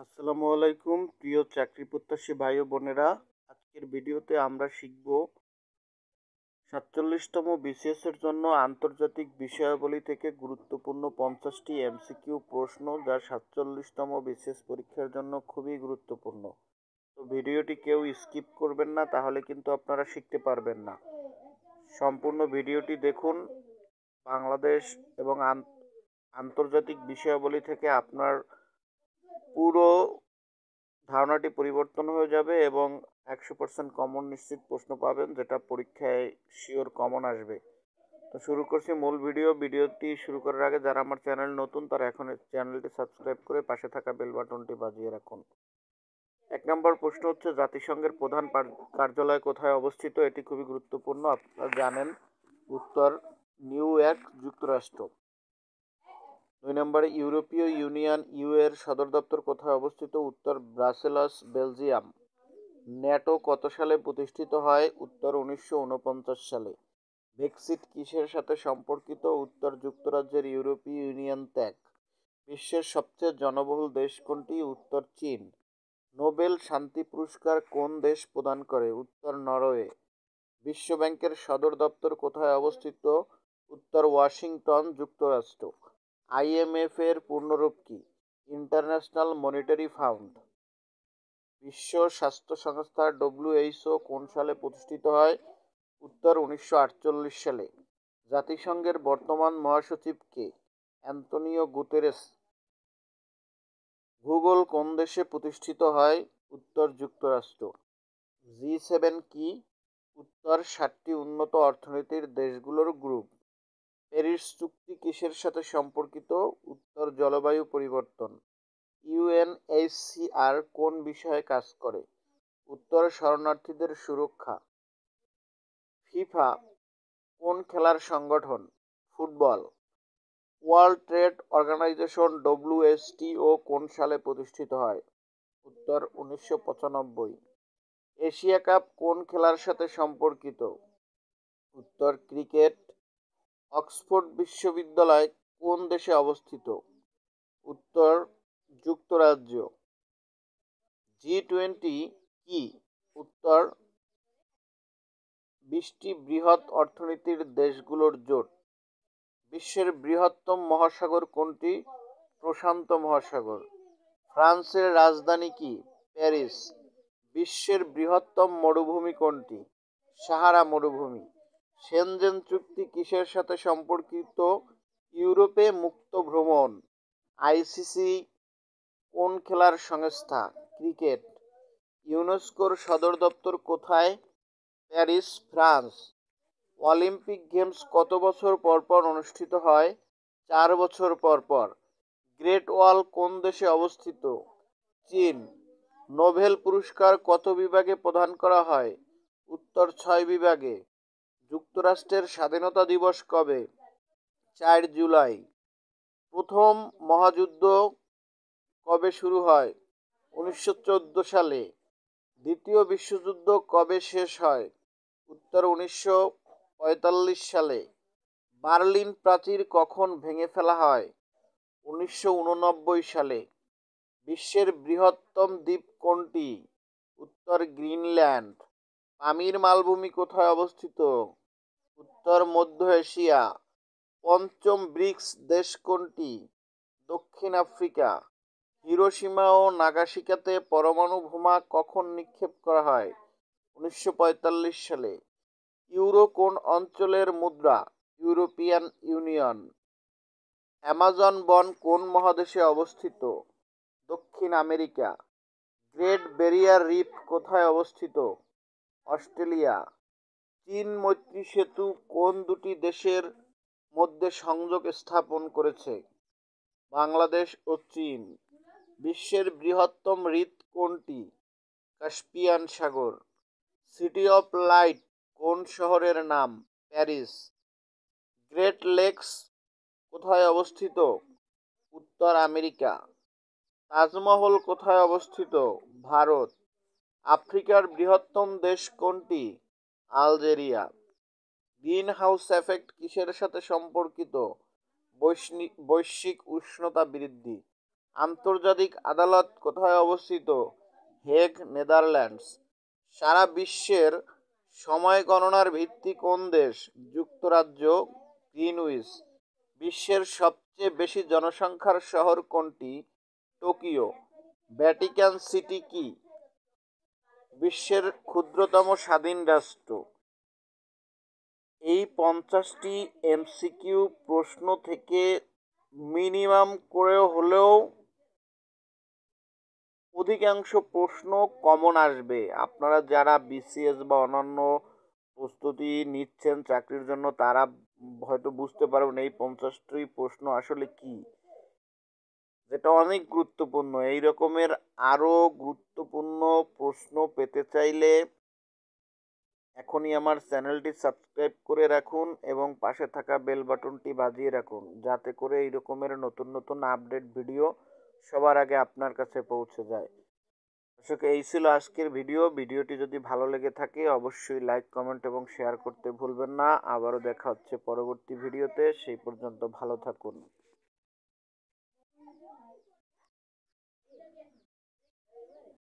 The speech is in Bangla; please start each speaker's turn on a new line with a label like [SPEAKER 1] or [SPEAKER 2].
[SPEAKER 1] আসসালামু আলাইকুম প্রিয় চাকরি প্রত্যাশী ভাই ও বোনেরা। আজকের ভিডিওতে আমরা শিখব ৪৭তম বিসিএস এর জন্য আন্তর্জাতিক বিষয়াবলী থেকে গুরুত্বপূর্ণ 50টি এমসিকিউ প্রশ্ন, যা ৪৭তম বিসিএস পরীক্ষার জন্য খুবই গুরুত্বপূর্ণ। তো ভিডিওটি কেউ স্কিপ করবেন না, তাহলে কিন্তু আপনারা শিখতে পারবেন না। সম্পূর্ণ ভিডিওটি দেখুন। বাংলাদেশ এবং আন্তর্জাতিক বিষয়াবলী থেকে আপনার পুরো ধারণাটি পরিবর্তন হয়ে যাবে এবং 100% কমন নিশ্চিত প্রশ্ন পাবেন, যেটা পরীক্ষায় শিওর কমন আসবে। তো শুরু করছি মূল ভিডিওটি শুরু করার আগে যারা আমার চ্যানেল নতুন, তারা এখন চ্যানেলটি সাবস্ক্রাইব করে পাশে থাকা বেল বাটনটি বাজিয়ে রাখুন। 1 নম্বর প্রশ্ন হচ্ছে, জাতিসংঘের প্রধান কার্যালয় কোথায় অবস্থিত? এটি খুবই গুরুত্বপূর্ণ, আপনারা জানেন। উত্তর নিউ ইয়র্ক, যুক্তরাষ্ট্র। 2 নম্বরে, ইউরোপীয় ইউনিয়ন এর সদর দপ্তর কোথায় অবস্থিত? উত্তর ব্রাসেলস, বেলজিয়াম। ন্যাটো কত সালে প্রতিষ্ঠিত হয়? উত্তর 1949 সালে। ব্রেক্সিট কিসের সাথে সম্পর্কিত? উত্তর যুক্তরাজ্যের ইউরোপীয় ইউনিয়ন ত্যাগ। বিশ্বের সবচেয়ে জনবহুল দেশ কোনটি? উত্তর চীন। নোবেল শান্তি পুরস্কার কোন দেশ প্রদান করে? উত্তর নরওয়ে। বিশ্ব ব্যাংকের সদর দপ্তর কোথায় অবস্থিত? উত্তর ওয়াশিংটন, যুক্তরাষ্ট্র। আইএমএফ এর পূর্ণরূপ কি? International monetary fund. বিশ্ব স্বাস্থ্য সংস্থা ডব্লিউএইচও কোন সালে প্রতিষ্ঠিত হয়? উত্তর 1948 সালে। জাতিসংঘের বর্তমান মহাসচিব কে? Antonio Guterres. ভূগোল কোন দেশে প্রতিষ্ঠিত হয়? উত্তর যুক্তরাষ্ট্র। জি7 কি? উত্তর 60টি উন্নত অর্থনীতির দেশগুলোর গ্রুপ। প্যারিস চুক্তি কিসের সাথে সম্পর্কিত? উত্তর জলবায়ু পরিবর্তন। ইউএনএইচসিআর কোন বিষয়ে কাজ করে? উত্তর শরণার্থীদের সুরক্ষা। ফিফা কোন খেলার সংগঠন? ফুটবল। ওয়ার্ল্ড ট্রেড অর্গানাইজেশন ডব্লিউএসটিও কোন সালে প্রতিষ্ঠিত হয়? উত্তর 1995। এশিয়া কাপ কোন খেলার সাথে সম্পর্কিত? উত্তর ক্রিকেট। অক্সফোর্ড বিশ্ববিদ্যালয় কোন দেশে অবস্থিত? উত্তর যুক্তরাজ্য। জি20 কি? উত্তর 20টি বৃহৎ অর্থনীতির দেশগুলোর জোট। বিশ্বের বৃহত্তম মহাসাগর কোনটি? প্রশান্ত মহাসাগর। ফ্রান্সের রাজধানী কি? প্যারিস। বিশ্বের বৃহত্তম মরুভূমি কোনটি? সাহারা মরুভূমি। সেনজেন চুক্তি কিসের সাথে সম্পর্কিত? ইউরোপে মুক্ত ভ্রমণ। আইসিসি কোন খেলার সংস্থা? ক্রিকেট। ইউনেস্কোর সদর দপ্তর কোথায়? Paris, France. অলিম্পিক গেমস কত বছর পর পর অনুষ্ঠিত হয়? 4 বছর পর পর। গ্রেট ওয়াল কোন দেশে অবস্থিত? চীন। নোবেল পুরস্কার কত বিভাগে প্রদান করা হয়? উত্তর 6 বিভাগে। যুক্তরাষ্ট্রের স্বাধীনতা দিবস কবে? 4 জুলাই। প্রথম মহাযুদ্ধ কবে শুরু হয়? 1914 সালে। দ্বিতীয় বিশ্বযুদ্ধ কবে শেষ হয়? উত্তর 1945 সালে। বার্লিন প্রাচীর কখন ভেঙে ফেলা হয়? 1989 সালে। বিশ্বের বৃহত্তম দ্বীপ কোনটি? উত্তর গ্রিনল্যান্ড। পামির মালভূমি কোথায় অবস্থিত? উত্তর মধ্য এশিয়া। পঞ্চম ব্রিক্স দেশ কোনটি? দক্ষিণ আফ্রিকা। হিরোশিমা ও নাগাসাকিতে পরমাণু বোমা কখন নিক্ষেপ করা হয়? 1945 সালে। ইউরো কোন অঞ্চলের মুদ্রা? European union. অ্যামাজন বন কোন মহাদেশে অবস্থিত? দক্ষিণ আমেরিকা। গ্রেট ব্যারিয়ার রিফ কোথায় অবস্থিত? অস্ট্রেলিয়া। চীন মৈত্রী সেতু কোন দুটি দেশের মধ্যে সংযোগ স্থাপন করেছে? বাংলাদেশ ও চীন। বিশ্বের বৃহত্তম হ্রদ কোনটি? Caspian Sagar. City of light কোন শহরের নাম? প্যারিস। গ্রেট লেকস কোথায় অবস্থিত? উত্তর আমেরিকা। তাজমহল কোথায় অবস্থিত? ভারত। আফ্রিকার বৃহত্তম দেশ কোনটি? আলজেরিয়া। গ্রিন হাউস এফেক্ট কিসের সাথে সম্পর্কিত? বৈশ্বিক উষ্ণতা বৃদ্ধি। আন্তর্জাতিক আদালত কোথায় অবস্থিত? Hague, Netherlands. সারা বিশ্বের সময় গণনার ভিত্তি কোন দেশ? যুক্তরাজ্য, গ্রিনউইচ। বিশ্বের সবচেয়ে বেশি জনসংখ্যার শহর কোনটি? টোকিও। ভ্যাটিকান সিটি কি? বিশ্বের ক্ষুদ্রতম স্বাধীন রাষ্ট্র। এই 50টি এমসিকিউ প্রশ্ন থেকে মিনিমাম করে হলেও অধিকাংশ প্রশ্ন কমন আসবে। আপনারা যারা বিসিএস বা অন্যান্য প্রস্তুতি নিচ্ছেন চাকরির জন্য তারা হয়তো বুঝতে পারবেন এই 50টি প্রশ্ন আসলে কি, যেটা অনেক গুরুত্বপূর্ণ। এই রকমের আরও গুরুত্বপূর্ণ প্রশ্ন পেতে চাইলে এখনই আমার চ্যানেলটি সাবস্ক্রাইব করে রাখুন এবং পাশে থাকা বেল বাটনটি বাজিয়ে রাখুন, যাতে করে এই রকমের নতুন নতুন আপডেট ভিডিও সবার আগে আপনার কাছে পৌঁছে যায়। দর্শক, এই ছিল আজকের ভিডিওটি যদি ভালো লেগে থাকে অবশ্যই লাইক, কমেন্ট এবং শেয়ার করতে ভুলবেন না। আবারও দেখা হচ্ছে পরবর্তী ভিডিওতে, সেই পর্যন্ত ভালো থাকুন।